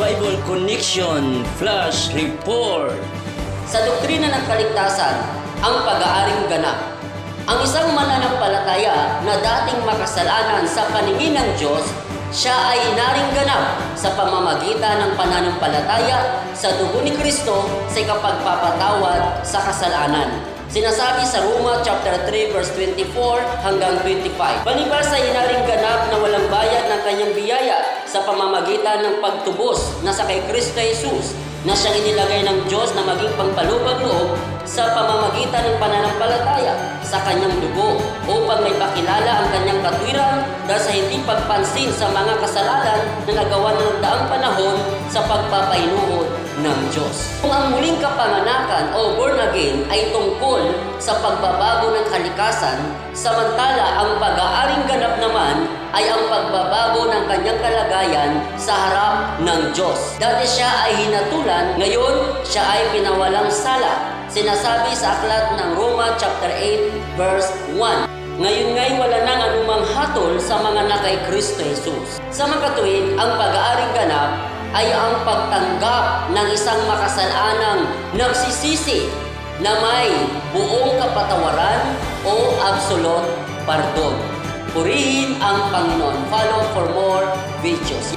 Bible Connection Flash Report. Sa doktrina ng kaligtasan, ang pag-aaring ganap. Ang isang mananampalataya na dating makasalanan sa paningin ng Diyos, siya ay inaring ganap sa pamamagitan ng pananampalataya sa dugo ni Kristo sa ikapagpapatawad sa kasalanan. Sinasabi sa Roma chapter 3 verse 24 hanggang 25. Palibhas ay inaring ganap na walang bayad ng kanyang biyaya sa pamamagitan ng pagtubos na sa kay Kristo Jesus na siyang inilagay ng Diyos na maging pangpalubag-loob sa pamamagitan ng pananampalataya sa kanyang dugo upang may pakilala ang kanyang katwiran dahil sa hindi pagpansin sa mga kasalanan na nagawa ng daang panahon sa pagpapainuod ng Diyos. Kung ang muling kapanganakan o born again ay tungkol sa pagbabago ng kalikasan, samantala ang pag-aaring ganap naman ay ang pagbabago ng kanyang kalagayan sa harap ng Diyos. Dati siya ay hinatulan, ngayon siya ay pinawalang sala. Sinasabi sa aklat ng Roma chapter 8 verse 1. Ngayon nga'y wala nang anumang hatol sa mga na kay Kristo Jesus. Sa makatuwid, ang pag-aaring ganap ay ang pagtanggap ng isang makasalanang nagsisisi na may buong kapatawaran o absolute pardon. Purihin ang Panginoon. Follow for more videos.